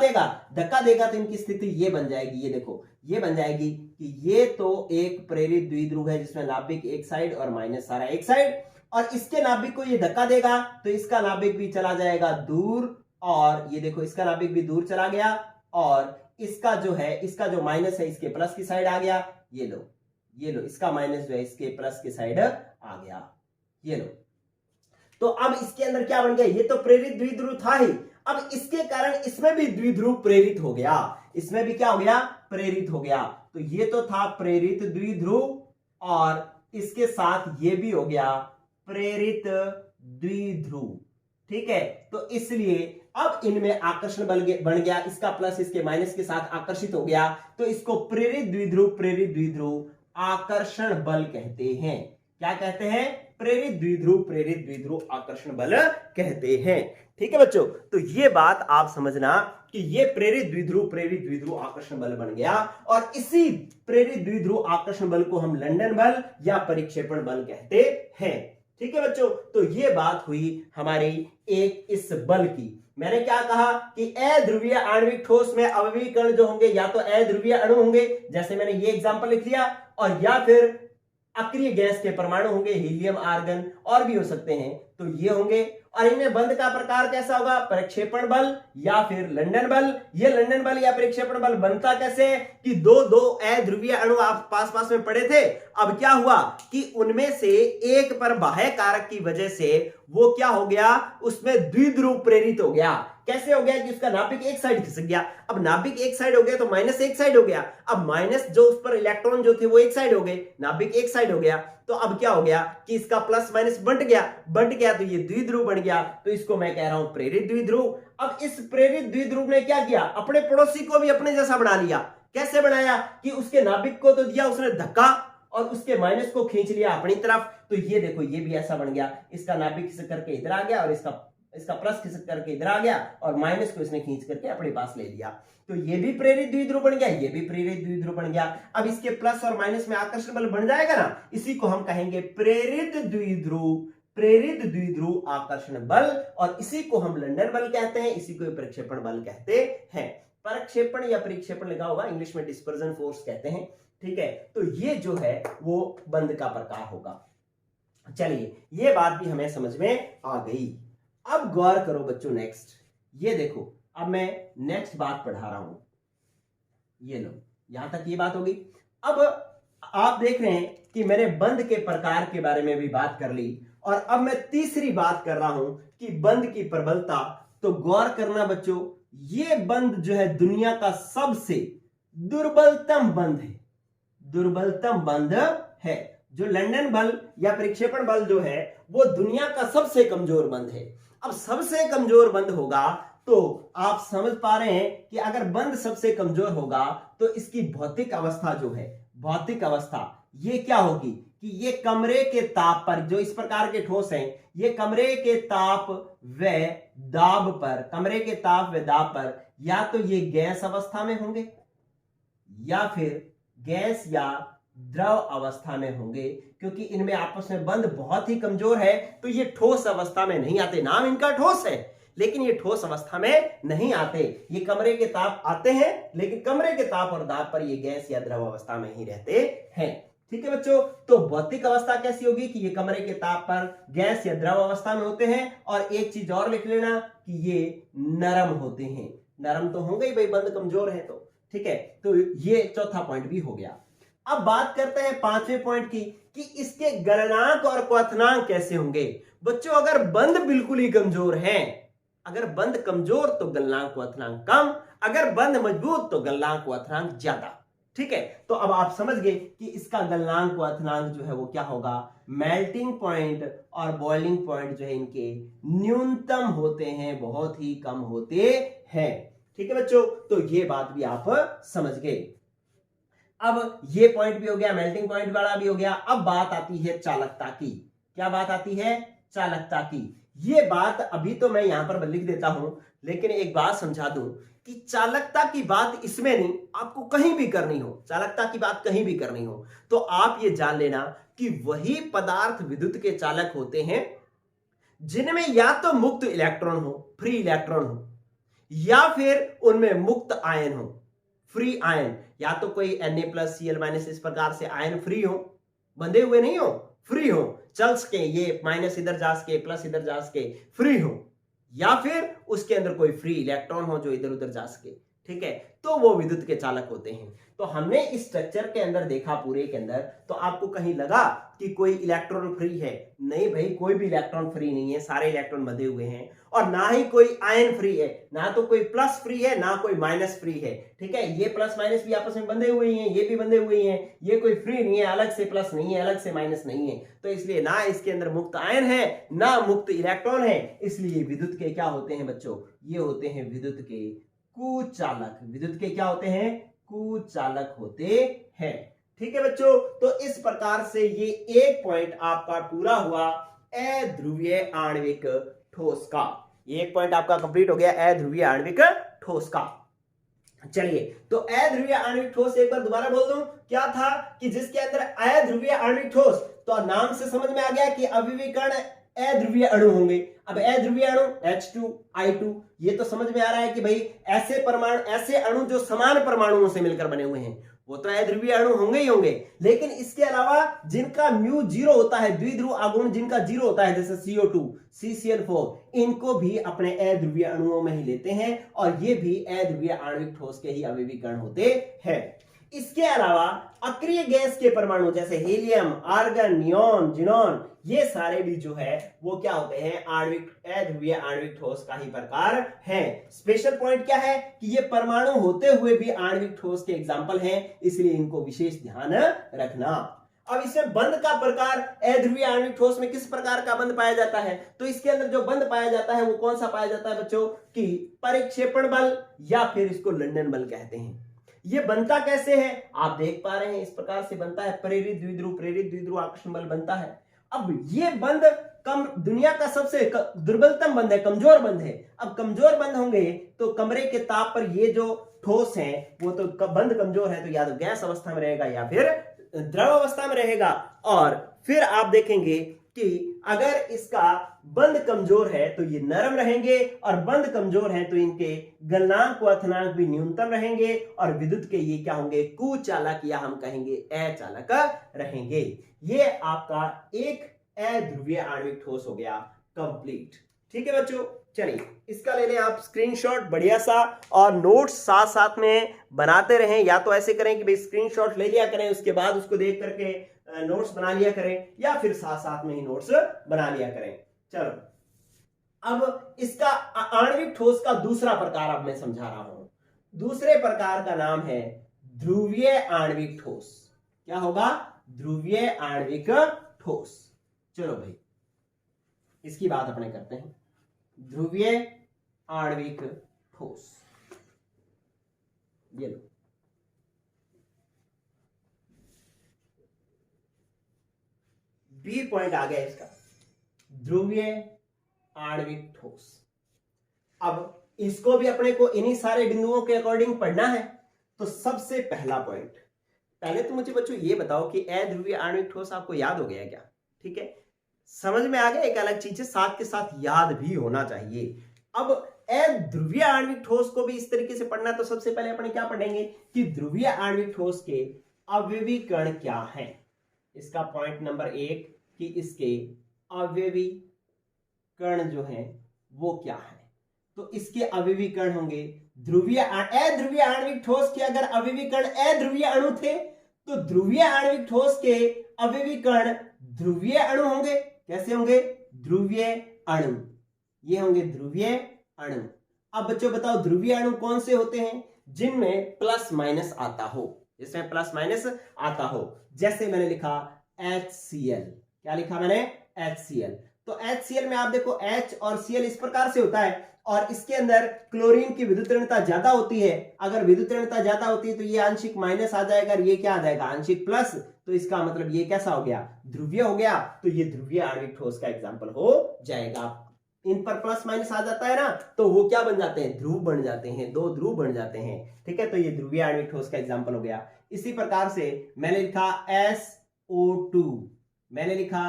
Speaker 1: देगा तो इनकी स्थिति ये बन जाएगी। ये देखो, ये बन जाएगी कि ये तो एक प्रेरित द्विध्रुव है जिसमें नाभिक एक साइड और माइनस सारा एक साइड, और इसके नाभिक को ये धक्का देगा तो इसका नाभिक भी चला जाएगा दूर, और ये देखो इसका नाभिक भी दूर चला गया, और इसका जो है, इसका जो माइनस है इसके प्लस की साइड आ गया। ये लो इसका माइनस जो है इसके प्लस की साइड आ गया। ये लो, तो अब इसके अंदर क्या बन गया, ये तो प्रेरित द्विध्रुव था ही, अब इसके कारण इसमें भी द्विध्रुव प्रेरित हो गया, इसमें भी क्या हो गया, प्रेरित हो गया। तो ये तो था प्रेरित द्विध्रुव और इसके साथ ये भी हो गया प्रेरित द्विध्रुव। ठीक है, तो इसलिए अब इनमें आकर्षण बल बन गया, इसका प्लस इसके माइनस के साथ आकर्षित हो गया, तो इसको प्रेरित द्विध्रुव आकर्षण बल कहते हैं। क्या कहते हैं, प्रेरित द्विध्रुव आकर्षण बल कहते हैं। ठीक है बच्चों, तो ये बात आप समझना कि ये प्रेरित द्विध्रुव आकर्षण बल बन गया, और इसी प्रेरित द्विध्रुव आकर्षण बल को हम लंदन बल या परिक्षेपण बल कहते हैं। ठीक है बच्चों, तो ये बात हुई हमारी एक इस बल की। मैंने क्या कहा कि अध्रुवीय आणविक ठोस में अवयवी कण जो होंगे या तो अध्रुवीय अणु होंगे, जैसे मैंने ये एग्जांपल लिख लिया, और या फिर अक्रिय गैस के परमाणु होंगे, हीलियम, आर्गन, और भी हो सकते हैं, तो ये होंगे। और इनमें बंध का प्रकार कैसा होगा, परिक्षेपण बल या फिर लंदन बल। ये लंदन बल या परिक्षेपण बल बनता कैसे है कि दो अध्रुवीय अणु आप पास में पड़े थे, अब क्या हुआ कि उनमें से एक पर बाह्य कारक की वजह से वो क्या हो गया, उसमें द्विध्रुव प्रेरित हो गया। कैसे हो गया कि उसका नाभिक एक साइड खिसक गया। अब नाभिक एक साइड हो गया तो माइनस एक साइड हो गया, अब माइनस जो उस पर इलेक्ट्रॉन जो थे वो एक साइड हो गए, नाभिक एक साइड हो गया, तो अब क्या हो गया कि इसका प्लस माइनस बंट गया तो ये द्विध्रुव बन गया, तो इसको मैं कह रहा हूं प्रेरित द्विध्रुव। अब इस प्रेरित द्विध्रुव ने क्या किया, अपने पड़ोसी को भी अपने जैसा बना लिया। कैसे बनाया कि उसके नाभिक को तो दिया उसने धक्का और उसके माइनस को खींच लिया अपनी तरफ, तो ये देखो ये भी ऐसा बन गया, इसका नाभिक खिसक करके इधर आ गया और इसका प्लस खिसक करके इधर आ गया और माइनस को इसने खींच करके अपने पास ले लिया, तो ये भी प्रेरित द्विध्रुव बन गया, ये भी प्रेरित द्विध्रुव बन गया। अब इसके प्लस और माइनस में आकर्षण बल बन जाएगा ना, इसी को हम कहेंगे प्रेरित द्विध्रुव आकर्षण बल, और इसी को हम लंदन बल कहते हैं, इसी को परिक्षेपण बल कहते हैं। प्रक्षेपण या परिक्षेपण लगा होगा, इंग्लिश में डिस्पर्जन फोर्स कहते हैं। ठीक है, तो ये जो है वो बंध का प्रकार होगा। चलिए ये बात भी हमें समझ में आ गई। अब गौर करो बच्चों, नेक्स्ट ये देखो, अब मैं नेक्स्ट बात पढ़ा रहा हूं, ये लो यहां तक ये बात होगी। अब आप देख रहे हैं कि मैंने बंध के प्रकार के बारे में भी बात कर ली, और अब मैं तीसरी बात कर रहा हूं कि बंध की प्रबलता। तो गौर करना बच्चों, ये बंध जो है दुनिया का सबसे दुर्बलतम बंध है, दुर्बलतम बंध है। जो लंदन बल या परिक्षेपण बल जो है वो दुनिया का सबसे कमजोर बंध है। अब सबसे कमजोर बंध होगा तो आप समझ पा रहे हैं कि अगर बंध सबसे कमजोर होगा तो इसकी भौतिक अवस्था जो है, भौतिक अवस्था ये क्या होगी कि ये कमरे के ताप पर, जो इस प्रकार के ठोस हैं, ये कमरे के ताप व दाब पर, कमरे के ताप व दाब पर या तो ये गैस अवस्था में होंगे या फिर गैस या द्रव अवस्था में होंगे, क्योंकि इनमें आपस में बंध बहुत ही कमजोर है, तो ये ठोस अवस्था में नहीं आते। नाम इनका ठोस है लेकिन ये ठोस अवस्था में नहीं आते, ये कमरे के ताप आते हैं लेकिन कमरे के ताप और दाब पर ये गैस या द्रव अवस्था में ही रहते हैं। ठीक है बच्चों, तो भौतिक अवस्था कैसी होगी कि ये कमरे के ताप पर गैस या द्रव अवस्था में होते हैं। और एक चीज और लिख लेना कि ये नरम होते हैं। नरम तो होंगे ही भाई, बंद कमजोर है तो। ठीक है, तो ये चौथा पॉइंट भी हो गया। अब बात करते हैं पांचवें पॉइंट की कि इसके गलनांक और क्वथनांक कैसे होंगे। बच्चों अगर बंद बिल्कुल ही कमजोर है, अगर बंद कमजोर तो गलनांक क्वथनांक कम, अगर बंद मजबूत तो गलनांक क्वथनांक ज्यादा। ठीक है, तो अब आप समझ गए कि इसका गलनांक क्वथनांक जो है वो क्या होगा, मेल्टिंग पॉइंट और बॉइलिंग पॉइंट जो है इनके न्यूनतम होते हैं, बहुत ही कम होते हैं। ठीक है बच्चों, तो ये बात भी आप समझ गए। अब ये पॉइंट भी हो गया, मेल्टिंग पॉइंट वाला भी हो गया। अब बात आती है चालकता की। क्या बात आती है, चालकता की। ये बात अभी तो मैं यहां पर लिख देता हूं, लेकिन एक बात समझा दूं कि चालकता की बात इसमें नहीं, आपको कहीं भी करनी हो, चालकता की बात कहीं भी करनी हो तो आप ये जान लेना कि वही पदार्थ विद्युत के चालक होते हैं जिनमें या तो मुक्त इलेक्ट्रॉन हो, फ्री इलेक्ट्रॉन हो, या फिर उनमें मुक्त आयन हो, फ्री आयन। या तो कोई Na+Cl- इस प्रकार से आयन फ्री हो, बंधे हुए नहीं हो, फ्री हो, चल सके, ये माइनस इधर जा सके, प्लस इधर जा सके, फ्री हो, या फिर उसके अंदर कोई फ्री इलेक्ट्रॉन हो जो इधर उधर जा सके। ठीक है, तो वो विद्युत के चालक होते हैं। तो हमने इस स्ट्रक्चर के अंदर देखा पूरे के अंदर, तो आपको कहीं लगा कि कोई इलेक्ट्रॉन फ्री है? नहीं भाई, कोई भी इलेक्ट्रॉन फ्री नहीं है, सारे इलेक्ट्रॉन बंधे हुए हैं। और ना ही कोई आयन फ्री है, ना तो कोई प्लस फ्री है, ना कोई माइनस फ्री है। ठीक है, ये प्लस माइनस भी आपस में बंधे हुए हैं, ये भी बंधे हुए हैं, ये कोई फ्री नहीं है, अलग से प्लस नहीं है, अलग से माइनस नहीं है। तो इसलिए ना इसके अंदर मुक्त आयन है, ना मुक्त इलेक्ट्रॉन है। इसलिए विद्युत के क्या होते हैं बच्चों, ये होते हैं विद्युत के कुचालक। विद्युत के क्या होते हैं, कुचालक होते हैं। ठीक है बच्चों, तो इस प्रकार से ये एक पॉइंट आपका पूरा हुआ अध्रुवीय आणविक ठोस का। एक पॉइंट आपका कंप्लीट हो गया अध्रुवीय आणविक ठोस का। चलिए, तो अध्रुवीय आणविक ठोस एक बार दोबारा बोल दूं, क्या था कि जिसके अंदर अध्रुवीय आणविक ठोस, तो नाम से समझ में आ गया कि अविवीकरण अध्रुवीय अणु होंगे। अब अध्रुवीय अणु H2 I2, ये तो समझ में आ रहा है कि भाई ऐसे परमाणु, ऐसे अणु जो समान परमाणुओं से मिलकर बने हुए हैं वो तो अध्रुवीय अणु होंगे ही होंगे। लेकिन इसके अलावा जिनका म्यू 0 होता है, द्विध्रुव आघूर्ण जिनका 0 होता है, जैसे CO2, CCl4, इनको भी अपने अध्रुवीय अणुओं में ही लेते हैं और ये भी अध्रुवीय आणविक ठोस के ही अविवीकरण होते हैं। इसके अलावा अक्रिय गैस के परमाणु जैसे हीलियम, आर्गन, नियोन, जिनोन, ये सारे भी जो है वो क्या होते हैं, आणविक, अध्रुवीय आणविक ठोस का ही प्रकार है। स्पेशल पॉइंट क्या है कि ये परमाणु होते हुए भी आणविक ठोस के एग्जाम्पल हैं, इसलिए इनको विशेष ध्यान रखना। अब इसमें बंध का प्रकार, अध्रुवीय आणविक ठोस में किस प्रकार का बंध पाया जाता है, तो इसके अंदर जो बंध पाया जाता है वो कौन सा पाया जाता है बच्चों, कि परिक्षेपण बल या फिर इसको लंदन बल कहते हैं। ये बनता कैसे है, आप देख पा रहे हैं, इस प्रकार से बनता है, प्रेरित द्विध्रुव आकर्षण बल बनता है। अब ये बंध कम, दुनिया का सबसे दुर्बलतम बंध है, कमजोर बंध है। अब कमजोर बंध होंगे तो कमरे के ताप पर ये जो ठोस है वो तो बंध कमजोर है, तो या तो गैस अवस्था में रहेगा या फिर द्रव अवस्था में रहेगा। और फिर आप देखेंगे कि अगर इसका बंध कमजोर है तो ये नरम रहेंगे, और बंध कमजोर है तो इनके गलनांक क्वथनांक भी न्यूनतम रहेंगे, और विद्युत के ये क्या होंगे, कुचालक या हम कहेंगे अचालक रहेंगे। ये आपका एक अध्रुवीय आणविक ठोस हो गया कंप्लीट। ठीक है बच्चों, चलिए इसका ले लें आप स्क्रीनशॉट बढ़िया सा, और नोट्स साथ साथ में बनाते रहें। या तो ऐसे करें कि भाई स्क्रीनशॉट ले लिया करें, उसके बाद उसको देख करके नोट्स बना लिया करें, या फिर साथ साथ में ही नोट्स बना लिया करें। चलो, अब इसका आणविक ठोस का दूसरा प्रकार अब मैं समझा रहा हूं। दूसरे प्रकार का नाम है ध्रुवीय आणविक ठोस। क्या होगा, ध्रुवीय आणविक ठोस। चलो भाई, इसकी बात अपने करते हैं। ध्रुवीय आणविक ठोस, ये लो, बी पॉइंट आ गया इसका, ध्रुवीय आणविक ठोस। अब इसको भी अपने को इन्हीं सारे बिंदुओं के अकॉर्डिंग पढ़ना है। तो सबसे पहला पॉइंट, पहले तो मुझे बच्चों ये बताओ कि अध्रुवीय आणविक ठोस आपको याद हो गया क्या? ठीक है, समझ में आ गया, एक अलग चीज है, साथ के साथ याद भी होना चाहिए। अब अध्रुवीय आणविक ठोस को भी इस तरीके से पढ़ना, तो सबसे पहले अपने क्या पढ़ेंगे कि ध्रुवीय आणविक ठोस के अविवीकरण क्या है। इसका पॉइंट नंबर 1 कि इसके अवयवी कण जो है वो क्या है। तो इसके अवयवी कण होंगे ध्रुवीय अध्रुवीय आणविक ठोस के अगर अवयवी कण अध्रुवीय अणु थे तो ध्रुवीय आणविक ठोस के अवयवी कण ध्रुवीय अणु होंगे। कैसे होंगे? ध्रुवीय अणु, ये होंगे ध्रुवीय अणु। अब बच्चों बताओ ध्रुवीय अणु कौन से होते हैं? जिनमें प्लस माइनस आता हो, जिसमें प्लस माइनस आता हो। जैसे मैंने लिखा HCl, क्या लिखा मैंने? HCl। तो HCl में आप देखो H और Cl इस प्रकार से होता है और इसके अंदर क्लोरीन की विद्युत ऋणता ज्यादा होती है। अगर विद्युत ऋणता ज्यादा होती है तो ये आंशिक माइनस आ जाएगा और ये क्या आ जाएगा? आंशिक प्लस। तो इसका मतलब ये कैसा हो गया? ध्रुवीय हो गया। तो ये ध्रुवीय आणविक ठोस का एग्जाम्पल हो जाएगा। इन पर प्लस माइनस आ जाता है ना, तो वो क्या बन जाते हैं? ध्रुव बन जाते हैं, दो ध्रुव बन जाते हैं। ठीक है, तो ये ध्रुवीय आणविक ठोस का एग्जाम्पल हो गया। इसी प्रकार से मैंने लिखा SO2, मैंने लिखा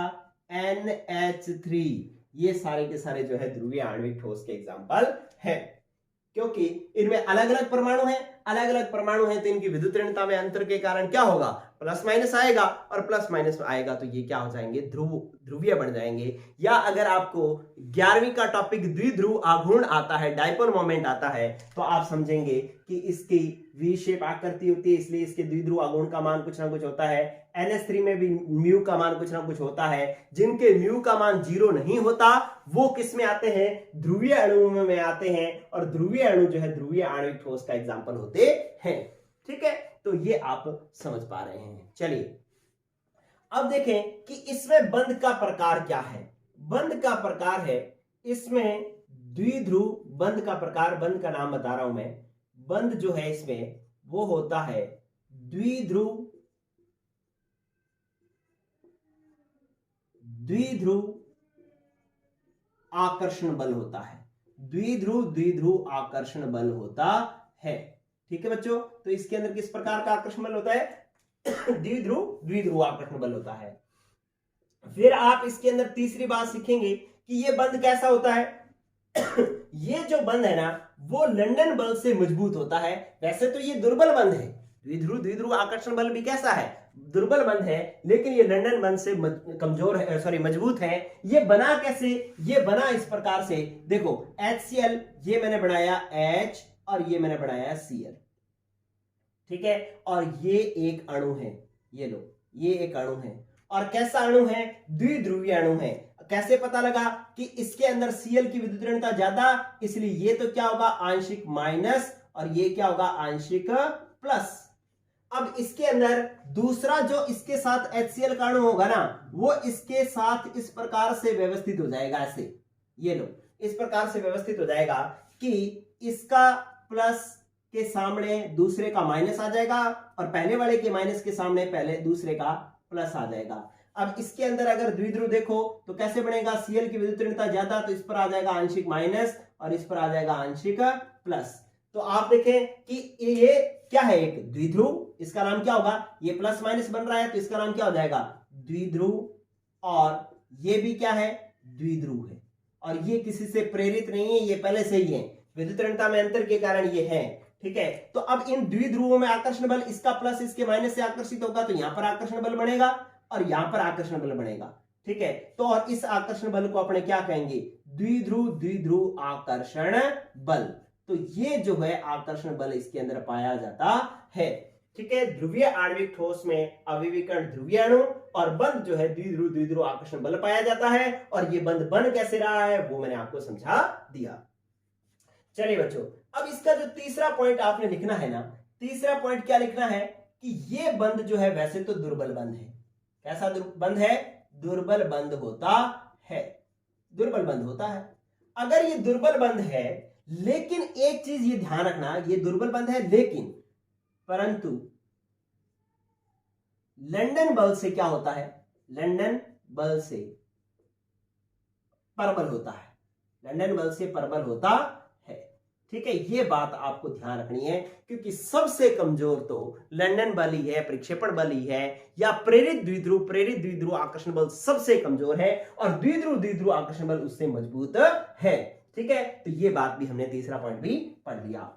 Speaker 1: NH3, ये सारे के सारे जो है ध्रुवीय आणविक ठोस के एग्जाम्पल है। क्योंकि इनमें अलग अलग परमाणु हैं, अलग अलग परमाणु हैं तो इनकी विद्युत ऋणता में अंतर के कारण क्या होगा? प्लस माइनस आएगा और प्लस माइनस आएगा तो ये क्या हो जाएंगे? ध्रुवीय बन जाएंगे। या अगर आपको 11वीं का टॉपिक द्विध्रुव आघूर्ण आता है, डायपोल मोमेंट आता है, तो आप समझेंगे कि इसकी वी शेप आकृति होती है, इसलिए इसके द्विध्रुव आघूर्ण का मान कुछ ना कुछ होता है। NH3 में भी म्यू का मान कुछ ना कुछ होता है। जिनके म्यू का मान 0 नहीं होता वो किस में आते हैं? ध्रुवीय अणु में आते हैं। और ध्रुवीय अणु जो है ध्रुवीय आणविक ठोस का एग्जाम्पल होते हैं। ठीक है, तो ये आप समझ पा रहे हैं। चलिए अब देखें कि इसमें बंध का प्रकार क्या है। बंध का प्रकार है इसमें द्विध्रुव बंध का प्रकार, बंध का नाम बता रहा हूं मैं। बंध जो है इसमें वो होता है द्विध्रुव आकर्षण बल होता है। द्विध्रुव आकर्षण बल होता है। ठीक है बच्चों, तो इसके अंदर किस प्रकार का आकर्षण बल होता है? द्विध्रुव आकर्षण बल होता है। फिर आप इसके अंदर तीसरी बात सीखेंगे कि ये बंध कैसा होता है। ये जो बंध है ना वो लंदन बल से मजबूत होता है। वैसे तो ये दुर्बल बंध है, द्विध्रुव आकर्षण बल भी कैसा है? दुर्बल बंध है, लेकिन ये लंदन बंध से कमजोर है, सॉरी मजबूत है। ये बना कैसे? ये बना इस प्रकार से, देखो HCl ये मैंने बनाया H और ये मैंने बनाया Cl। ठीक है, और ये एक अणु है, ये लो ये एक अणु है। और कैसा अणु है? द्विध्रुवीय अणु है। कैसे पता लगा कि इसके अंदर Cl की विद्युत ऋणता ज्यादा, इसलिए ये तो क्या होगा? आंशिक माइनस, और ये क्या होगा? आंशिक प्लस। अब इसके अंदर दूसरा जो इसके साथ HCl का अणु होगा ना वो इसके साथ इस प्रकार से व्यवस्थित हो जाएगा। ऐसे ये लो इस प्रकार से व्यवस्थित हो जाएगा कि इसका प्लस के सामने दूसरे का माइनस आ जाएगा और पहले वाले के माइनस के सामने पहले दूसरे का प्लस आ जाएगा। अब इसके अंदर अगर द्विध्रुव देखो तो कैसे बनेगा? Cl की विद्युत ऋणता ज्यादा तो इस पर आ जाएगा आंशिक माइनस और इस पर आ जाएगा आंशिक प्लस। तो आप देखें कि ये क्या है? एक द्विध्रुव, इसका नाम क्या होगा? ये प्लस माइनस बन रहा है तो इसका नाम क्या हो जाएगा? द्विध्रुव। और ये भी क्या है? द्विध्रुव है। और ये किसी से प्रेरित नहीं है, ये पहले से ही है, विद्युत ऋणता में अंतर के कारण ये है। ठीक है, तो अब इन द्विध्रुवों में आकर्षण बल इसका प्लस इसके माइनस से आकर्षित होगा तो यहां पर आकर्षण बल बनेगा और यहां पर आकर्षण बल बनेगा। ठीक है, तो और इस आकर्षण बल को अपने क्या कहेंगे? द्विध्रुव आकर्षण बल। तो ये जो है आकर्षण बल इसके अंदर पाया जाता है। ठीक है, ध्रुवीय आणविक ठोस में अवयवी कण ध्रुवीय अणु और बंध जो है द्विध्रुव आकर्षण बल पाया जाता है। और ये बंध बन कैसे रहा है वो मैंने आपको समझा दिया। चलिए बच्चों, अब इसका जो तीसरा पॉइंट आपने लिखना है ना, तीसरा पॉइंट क्या लिखना है कि ये बंध जो है वैसे तो दुर्बल बंध है। कैसा बंध है? दुर्बल बंध होता है। दुर्बल बंध होता है। अगर ये दुर्बल बंध है, लेकिन एक चीज ये ध्यान रखना, ये दुर्बल बंध है लेकिन परंतु लंदन बल से क्या होता है? लंदन बल से परबल होता है। लंदन बल से परबल होता है। ठीक है, ये बात आपको ध्यान रखनी है क्योंकि सबसे कमजोर तो लंदन बल ही है, प्रक्षेपण बल ही है, या प्रेरित द्विध्रुव आकर्षण बल सबसे कमजोर है और द्विध्रुव आकर्षण बल उससे मजबूत है। ठीक है, तो ये बात भी हमने तीसरा पॉइंट भी पढ़ लिया।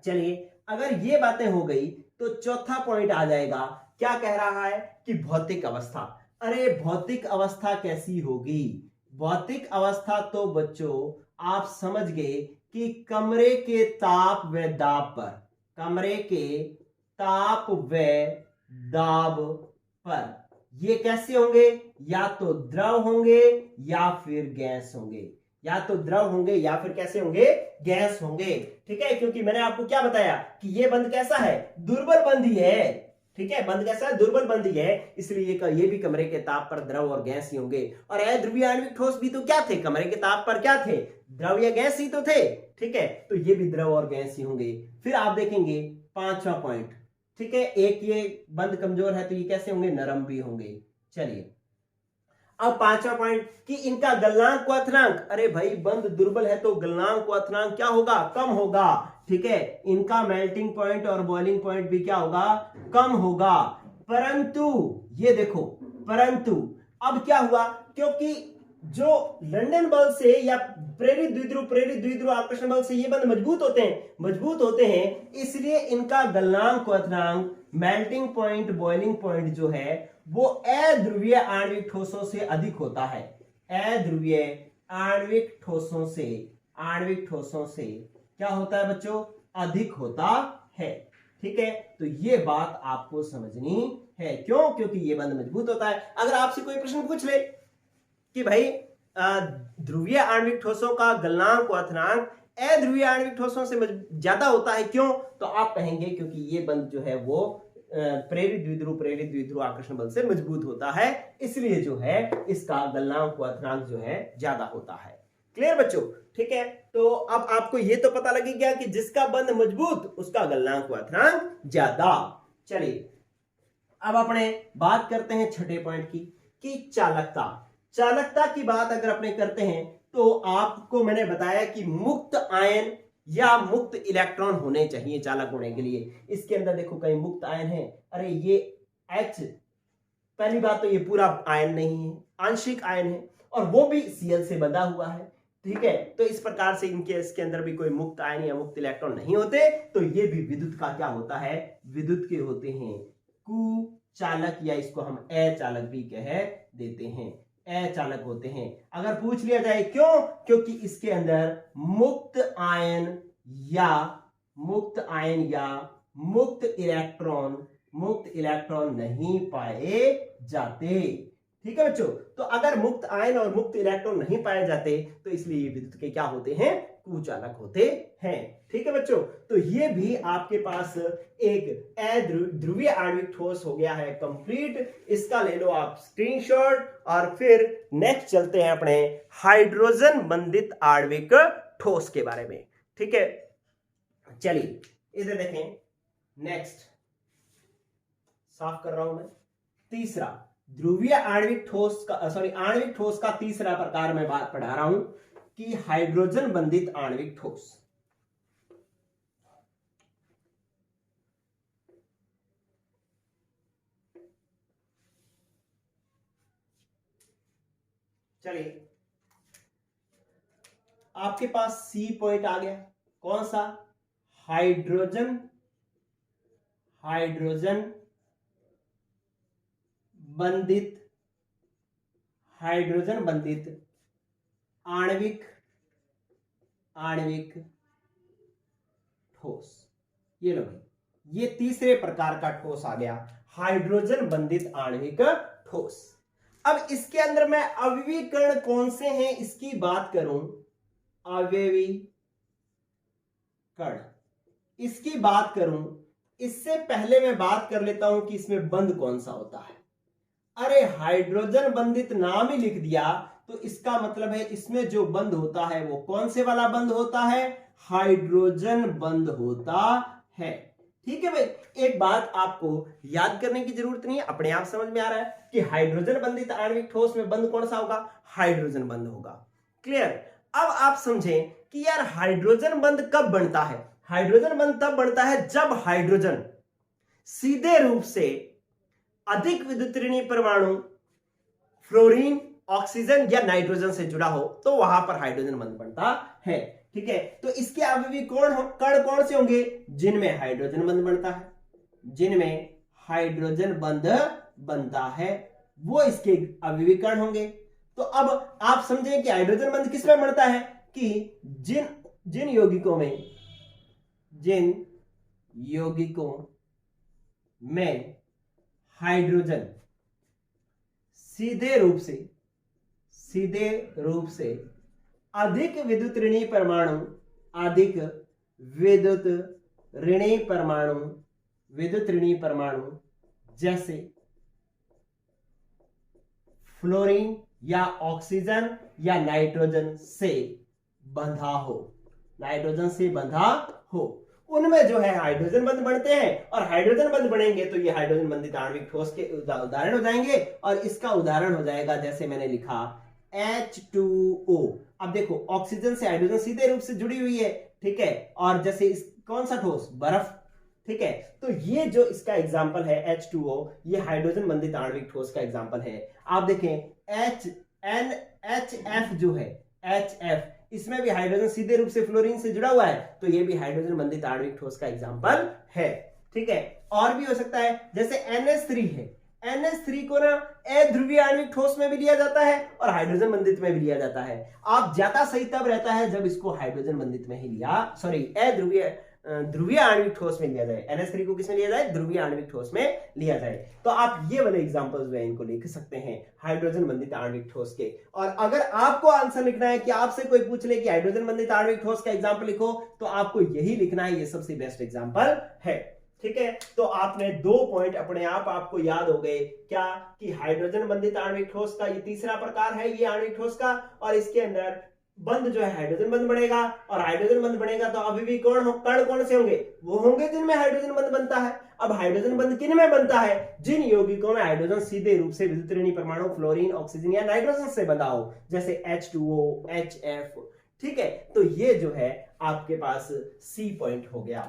Speaker 1: चलिए, अगर ये बातें हो गई तो चौथा पॉइंट आ जाएगा क्या कह रहा है कि भौतिक अवस्था। अरे भौतिक अवस्था कैसी होगी? भौतिक अवस्था तो बच्चों आप समझ गए कि कमरे के ताप व दाब पर, कमरे के ताप व दाब पर ये कैसे होंगे? या तो द्रव होंगे या फिर गैस होंगे, या तो द्रव होंगे या फिर कैसे होंगे? गैस होंगे। ठीक है, क्योंकि मैंने आपको क्या बताया कि ये बंध कैसा है? दुर्बल बंध ही है। ठीक है, बंध कैसा है? दुर्बल बंध ही है, इसलिए ये भी कमरे के ताप पर द्रव और गैस ही होंगे। और अध्रुवीय आणविक ठोस भी तो क्या थे? कमरे के ताप पर क्या थे? द्रव या गैस ही तो थे। ठीक है, तो ये भी द्रव और गैस ही होंगे। फिर आप देखेंगे पांचवा पॉइंट। ठीक है, एक ये बंध कमजोर है तो ये कैसे होंगे? नरम भी होंगे। चलिए अब पांचवा पॉइंट कि इनका गलनांक क्वथनांक। अरे भाई बंध दुर्बल है तो गलनांक क्वथनांक क्या होगा? कम होगा। ठीक है, इनका मेल्टिंग पॉइंट और बॉइलिंग पॉइंट भी क्या होगा? कम होगा। परंतु ये देखो, परंतु अब क्या हुआ? क्योंकि जो लंदन बल से या प्रेरित द्विध्रुव आकर्षण बल से ये बंध मजबूत होते हैं, इसलिए इनका गलनांक क्वथनांक, मेल्टिंग पॉइंट, बॉइलिंग पॉइंट जो है वो अध्रुवीय आणविक ठोसों से अधिक होता है। अध्रुवीय आणविक ठोसों से क्या होता है बच्चों? अधिक होता है। ठीक है, तो ये बात आपको समझनी है। क्यों? क्योंकि ये बंध मजबूत होता है। अगर आपसे कोई प्रश्न पूछ ले कि भाई ध्रुवीय आणविक ठोसों का गलनांक क्वथनांक अध्रुवीय आणविक ठोसों से ज्यादा होता है, क्यों? तो आप कहेंगे क्योंकि ये बंध जो है वो प्रेरित द्विध्रुव आकर्षण बल से मजबूत होता है, इसलिए जो है इसका गलनांक क्वथनांक जो है ज्यादा होता है। क्लियर बच्चों? ठीक है, तो अब आपको ये तो पता लग गया कि जिसका बंध मजबूत उसका गलनांक क्वथनांक ज्यादा। चलिए अब अपने बात करते हैं छठे पॉइंट की कि चालकता की बात अगर अपने करते हैं तो आपको मैंने बताया कि मुक्त आयन या मुक्त इलेक्ट्रॉन होने चाहिए चालक होने के लिए। इसके अंदर देखो कई मुक्त आयन है। अरे ये H, पहली बात तो ये पूरा आयन नहीं है, आंशिक आयन है, और वो भी Cl से बंधा हुआ है। ठीक है, तो इस प्रकार से इसके अंदर भी कोई मुक्त आयन या मुक्त इलेक्ट्रॉन नहीं होते, तो ये भी विद्युत का क्या होता है? विद्युत के होते हैं, कुचालक, या इसको हम अचालक भी कह देते हैं, अचालक होते हैं। अगर पूछ लिया जाए क्यों? क्योंकि इसके अंदर मुक्त आयन या मुक्त इलेक्ट्रॉन नहीं पाए जाते। ठीक है बच्चों, तो अगर मुक्त आयन और मुक्त इलेक्ट्रॉन नहीं पाए जाते तो इसलिए ये विद्युत के क्या होते हैं? कुचालक होते हैं। ठीक है बच्चों, तो ये भी आपके पास एक अध्रुवीय आणविक ठोस हो गया है कंप्लीट। इसका ले लो आप स्क्रीनशॉट। और फिर नेक्स्ट चलते हैं अपने हाइड्रोजन बंधित आणविक ठोस के बारे में। ठीक है, चलिए इधर देखें। नेक्स्ट साफ कर रहा हूं मैं। तीसरा ध्रुवीय आणविक ठोस का तीसरा प्रकार मैं बात पढ़ा रहा हूं कि हाइड्रोजन बंधित आणविक ठोस। चलिए आपके पास सी पॉइंट आ गया। कौन सा? हाइड्रोजन बंधित आणविक ठोस। ये लो भाई, ये तीसरे प्रकार का ठोस आ गया, हाइड्रोजन बंधित आणविक ठोस। अब इसके अंदर मैं अवयवीकरण कौन से हैं इसकी बात करूं, अवयवीकरण इसकी बात करूं, इससे पहले मैं बात कर लेता हूं कि इसमें बंध कौन सा होता है। अरे हाइड्रोजन बंधित नाम ही लिख दिया तो इसका मतलब है इसमें जो बंध होता है वो कौन से वाला बंध होता है? हाइड्रोजन बंध होता है। ठीक है भाई, एक बात आपको याद करने की जरूरत नहीं है, अपने आप समझ में आ रहा है कि हाइड्रोजन बंधित आणविक ठोस में बंध कौन सा होगा? हाइड्रोजन बंध होगा। क्लियर? अब आप समझें कि यार हाइड्रोजन बंध कब बनता है? हाइड्रोजन बंध तब बनता है जब हाइड्रोजन सीधे रूप से अधिक विद्युतऋणी परमाणु फ्लोरीन, ऑक्सीजन या नाइट्रोजन से जुड़ा हो तो वहां पर हाइड्रोजन बंध बनता है। ठीक है, तो इसके अवयवी कण कौन से होंगे? जिनमें हाइड्रोजन बंध बनता है, जिनमें हाइड्रोजन बंध बनता है, वो इसके अभिविकर्ण होंगे। तो अब आप समझें कि हाइड्रोजन बंध किस में बनता है कि जिन जिन यौगिकों में हाइड्रोजन सीधे रूप से अधिक विद्युत ऋणी परमाणु जैसे फ्लोरीन या ऑक्सीजन या नाइट्रोजन से बंधा हो, उनमें जो है हाइड्रोजन बंध बनते हैं। और हाइड्रोजन बंध बनेंगे तो ये हाइड्रोजन बंधित आणविक ठोस के उदाहरण हो जाएंगे। और इसका उदाहरण हो जाएगा जैसे मैंने लिखा H2O। अब देखो ऑक्सीजन से हाइड्रोजन सीधे रूप से जुड़ी हुई है, ठीक है। और जैसे इस कौन सा ठोस, बर्फ, ठीक है। तो ये जो इसका एग्जाम्पल है H2O, ये हाइड्रोजन बंधित आणविक ठोस का एग्जाम्पल है। आप देखें HF जो है, HF, इसमें भी हाइड्रोजन सीधे रूप से फ्लोरीन से जुड़ा हुआ है, तो ये भी हाइड्रोजन बंधित आणविक ठोस का एग्जाम्पल है, ठीक है। और भी हो सकता है जैसे NH3 है, NH3 को ना अध्रुवीय आणविक ठोस में भी लिया जाता है और हाइड्रोजन बंधित में भी लिया जाता है। आप ज्यादा सही तब रहता है जब इसको हाइड्रोजन बंधित में ही लिया, ध्रुवीय आणविक ठोस में लिया जाए। NH3 को किसमें लिया जाए, ध्रुवीय आणविक ठोस में लिया जाए। तो आप ये वाले एग्जांपल्स जो है इनको लिख सकते हैं हाइड्रोजन बंधित आणविक ठोस के। और अगर आपको आंसर लिखना है कि आपसे कोई पूछ ले कि हाइड्रोजन बंधित आणविक ठोस का एग्जांपल लिखो, तो आपको यही लिखना है, ये सबसे बेस्ट एग्जांपल है, ठीक है। तो आपने 2 पॉइंट अपने आप आपको याद हो गए, क्या कि हाइड्रोजन बंधित आणविक ठोस का ये तीसरा प्रकार है ये आणविक ठोस का, और इसके अंदर बंध जो है हाइड्रोजन बंध बनेगा। और हाइड्रोजन बंध बनेगा तो अभिविकर्ण कण कौन से होंगे, वो होंगे जिनमें हाइड्रोजन बंध बनता है। अब हाइड्रोजन बंध किन में बनता है, जिन यौगिकों में हाइड्रोजन सीधे रूप से विद्युत ऋणी परमाणु फ्लोरीन, ऑक्सीजन या नाइट्रोजन से बंधा हो, जैसे H2O, HF, ठीक है। तो ये जो है आपके पास C पॉइंट हो गया।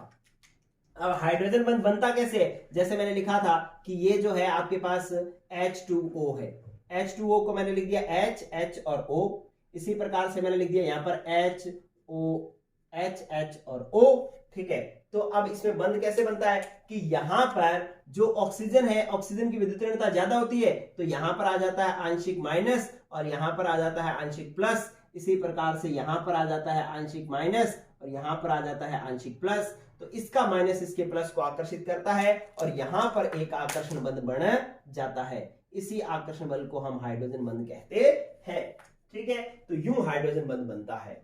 Speaker 1: अब हाइड्रोजन बंध बनता कैसे है, जैसे मैंने लिखा था कि ये जो है आपके पास H2O है, H2O को मैंने लिख दिया H और O, इसी प्रकार से मैंने लिख दिया यहां पर H और O, ठीक है। तो अब इसमें बंध कैसे बनता है कि यहां पर जो ऑक्सीजन है, ऑक्सीजन की विद्युत ऋणता ज्यादा होती है, तो यहां पर आ जाता है आंशिक माइनस और यहां पर आ जाता है आंशिक प्लस। इसी प्रकार से यहां पर आ जाता है आंशिक माइनस और यहां पर आ जाता है आंशिक प्लस। तो इसका माइनस इसके प्लस को आकर्षित करता है और यहां पर एक आकर्षण बंध बन जाता है। इसी आकर्षण बल को हम हाइड्रोजन बंध कहते हैं, ठीक है। तो यूं हाइड्रोजन बंध बनता है।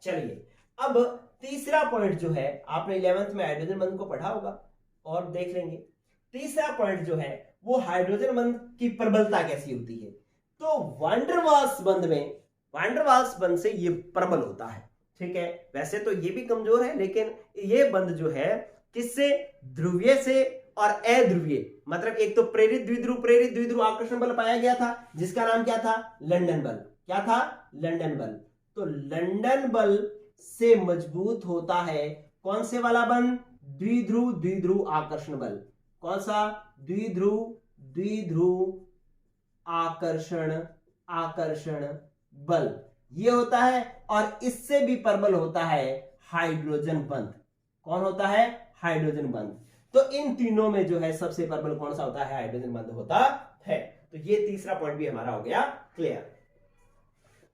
Speaker 1: चलिए अब तीसरा पॉइंट जो है, आपने 11th में हाइड्रोजन बंध को पढ़ा होगा और देख लेंगे। तीसरा पॉइंट जो है वो हाइड्रोजन बंध की प्रबलता कैसी होती है। तो वैन डर वाल्स बंध से ये प्रबल होता है, ठीक है। वैसे तो ये भी कमजोर है, लेकिन ये बंध जो है किससे, ध्रुवीय से और अध्रुवीय, मतलब एक तो प्रेरित द्विध्रुव आकर्षण बल पाया गया था जिसका नाम क्या था, लंदन बल। क्या था, लंदन बल। तो लंदन बल से मजबूत होता है कौन से वाला बंध, द्विध्रुव आकर्षण बल। कौन सा, द्विध्रुव आकर्षण बल ये होता है। और इससे भी प्रबल होता है हाइड्रोजन बंध। कौन होता है, हाइड्रोजन बंध। तो इन तीनों में जो है सबसे प्रबल कौन सा होता है, हाइड्रोजन बंध होता है। तो ये तीसरा पॉइंट भी हमारा हो गया क्लियर।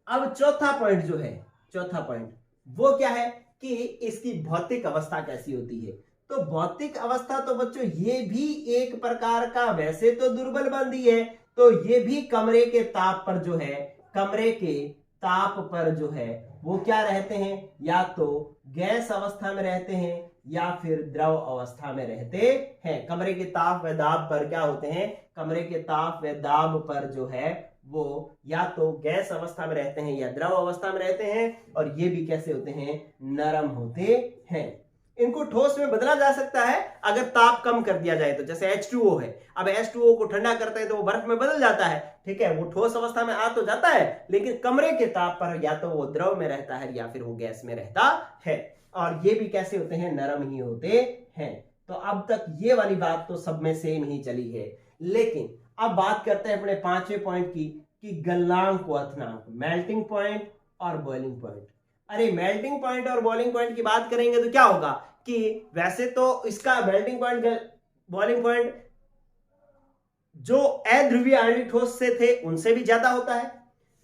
Speaker 1: अब चौथा पॉइंट जो है, चौथा पॉइंट वो क्या है कि इसकी भौतिक अवस्था कैसी होती है। तो भौतिक अवस्था तो बच्चों ये भी एक प्रकार का वैसे तो दुर्बल बंध ही है, तो ये भी कमरे के ताप पर जो है, कमरे के ताप पर जो है वो क्या रहते हैं, या तो गैस अवस्था में रहते हैं या फिर द्रव अवस्था में रहते हैं। कमरे के ताप व दाब पर क्या होते हैं, कमरे के ताप व दाब पर जो है वो या तो गैस अवस्था में रहते हैं या द्रव अवस्था में रहते हैं। और ये भी कैसे होते हैं, नरम होते हैं। इनको ठोस में बदला जा सकता है अगर ताप कम कर दिया जाए तो, जैसे H2O है। अब H2O को ठंडा करते हैं तो वो बर्फ में बदल जाता है, ठीक है। वो ठोस अवस्था में आ तो जाता है, लेकिन कमरे के ताप पर या तो वो द्रव में रहता है या फिर वो गैस में रहता है। और ये भी कैसे होते हैं, नरम ही होते हैं। तो अब तक ये वाली बात तो सब में सेम ही चली है। लेकिन अब बात करते हैं अपने पांचवें पॉइंट की, कि गलनांक क्वथनांक, मेल्टिंग पॉइंट और बॉइलिंग पॉइंट। अरे मेल्टिंग पॉइंट और बॉइलिंग पॉइंट की बात करेंगे तो क्या होगा कि वैसे तो इसका मेल्टिंग पॉइंट बॉइलिंग पॉइंट जो अध्रुवीय आणविक ठोस से थे उनसे भी ज्यादा होता है,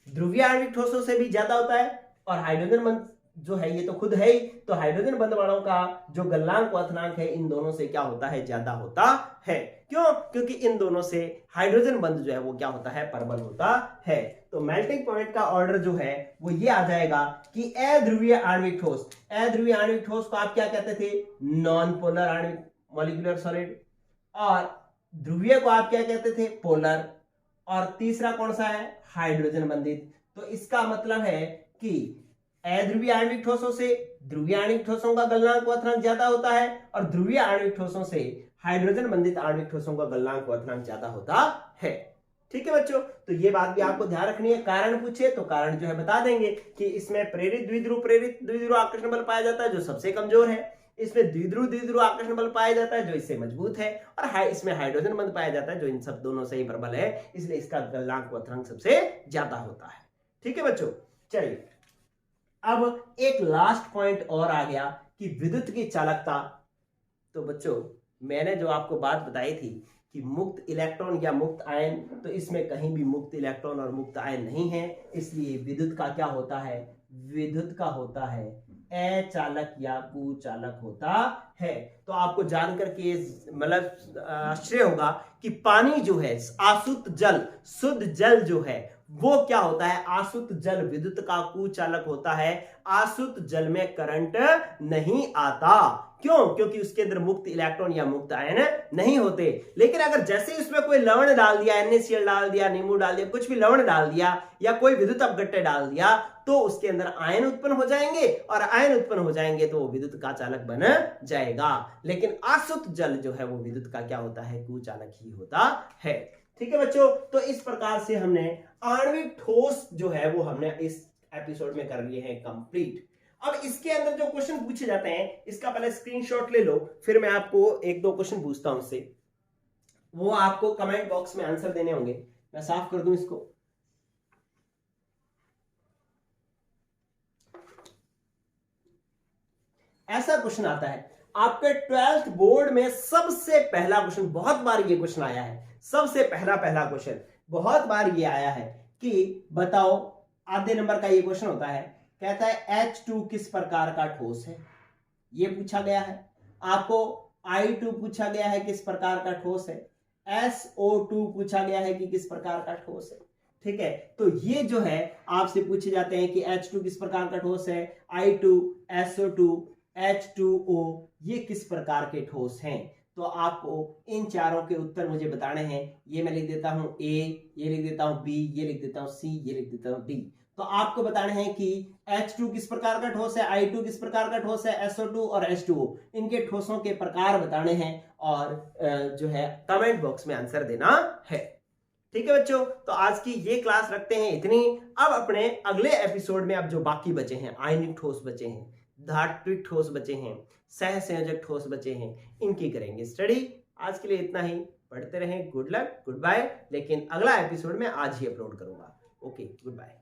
Speaker 1: ध्रुवीय आणविक ठोसों से भी ज्यादा होता है, और हाइड्रोजन बंध जो है ये तो खुद है ही, तो हाइड्रोजन बंध वालों का जो गलनांक क्वथनांक है इन दोनों से क्या होता है, ज्यादा होता है। क्यों? क्योंकि इन दोनों से हाइड्रोजन बंध जो है वो क्या होता है, प्रबल होता है। तो मेल्टिंग पॉइंट का ऑर्डर जो है वो ये आ जाएगा कि अध्रुवीय आणविक ठोस, अध्रुवीय आणविक ठोस को आप क्या कहते थे, नॉन पोलर आणविक मॉलिक्यूलर सॉलिड, और ध्रुवीय को आप क्या कहते थे, पोलर, और तीसरा कौन सा है, हाइड्रोजन बंधित। तो इसका मतलब है कि अध्रुवीय आणविक ठोसों से ध्रुवीय आणविक ठोसों का गलनांक क्वथनांक ज्यादा होता है, और ध्रुवीय आणविक ठोसों से हाइड्रोजन बंधित आणविक ठोसों का गलनांक क्वथनांक ज्यादा होता है। ठीक है बच्चों, तो ये बात भी आपको ध्यान रखनी है। कारण पूछे तो कारण जो है बता देंगे कि इसमें प्रेरित द्विध्रुव आकर्षण बल पाया जाता है जो सबसे कमजोर है, इसमें द्विध्रुव आकर्षण बल पाया जाता है जो इससे मजबूत है, और इसमें हाइड्रोजन बंध पाया जाता है जो इन सब दोनों से ही प्रबल है, इसलिए इसका गलनांक क्वथनांक सबसे ज्यादा होता है। ठीक है बच्चों, चलिए अब एक लास्ट पॉइंट और आ गया कि विद्युत की चालकता। तो बच्चों मैंने जो आपको बात बताई थी कि मुक्त इलेक्ट्रॉन या मुक्त आयन, तो इसमें कहीं भी मुक्त इलेक्ट्रॉन और मुक्त आयन नहीं है, इसलिए विद्युत का क्या होता है, विद्युत का होता है अचालक या कुचालक होता है। तो आपको जानकर के मतलब आश्चर्य होगा कि पानी जो है, आसुत जल, शुद्ध जल जो है वो क्या होता है, आसुत जल विद्युत का कुचालक होता है। आसुत जल में करंट नहीं आता, क्यों? क्योंकि उसके अंदर मुक्त इलेक्ट्रॉन या मुक्त आयन नहीं होते। लेकिन अगर जैसे उसमें कोई लवण डाल दिया, NaCl डाल दिया, नींबू डाल दिया, कुछ भी लवण डाल दिया या कोई विद्युत अपघट्य डाल दिया, तो उसके अंदर आयन उत्पन्न हो जाएंगे, और आयन उत्पन्न हो जाएंगे तो वो विद्युत का चालक बन जाएगा। लेकिन आसुत जल जो है वो विद्युत का क्या होता है, कुचालक ही होता है। ठीक है बच्चों, तो इस प्रकार से हमने आणविक ठोस जो है वो हमने इस एपिसोड में कर लिए हैं कंप्लीट। अब इसके अंदर जो क्वेश्चन पूछे जाते हैं इसका पहले स्क्रीनशॉट ले लो, फिर मैं आपको एक दो क्वेश्चन पूछता हूं इससे, वो आपको कमेंट बॉक्स में आंसर देने होंगे। मैं साफ कर दूं इसको। ऐसा क्वेश्चन आता है आपके 12th बोर्ड में, सबसे पहला क्वेश्चन, बहुत बार ये क्वेश्चन आया है, सबसे पहला क्वेश्चन बहुत बार ये आया है कि बताओ, आधे नंबर का ये क्वेश्चन होता है, कहता है H2 किस प्रकार का ठोस है, ये पूछा गया है। आपको I2 पूछा गया है किस प्रकार का ठोस है, SO2 पूछा गया है कि किस प्रकार का ठोस है। ठीक है, तो ये जो है आपसे पूछे जाते हैं कि H2 किस प्रकार का ठोस है, I2, SO2, H2O ये किस प्रकार के ठोस हैं। तो आपको इन चारों के उत्तर मुझे बताने हैं। ये मैं लिख देता हूं A, ये लिख देता हूं B, ये लिख देता हूं C, ये लिख देता हूं D। तो आपको बताने हैं कि H2 किस प्रकार का ठोस है, I2 किस प्रकार का ठोस है, SO2 और H2O, इनके ठोसों के प्रकार बताने हैं, और जो है कमेंट बॉक्स में आंसर देना है। ठीक है बच्चों, तो आज की ये क्लास रखते हैं इतनी। अब अपने अगले एपिसोड में अब जो बाकी बचे हैं, आयनिक ठोस बचे हैं, धात्विक ठोस बचे हैं, सहसंयोजक ठोस बचे हैं, इनकी करेंगे स्टडी। आज के लिए इतना ही, पढ़ते रहें, गुड लक, गुड बाय। लेकिन अगला एपिसोड में आज ही अपलोड करूंगा। Okay, good bye.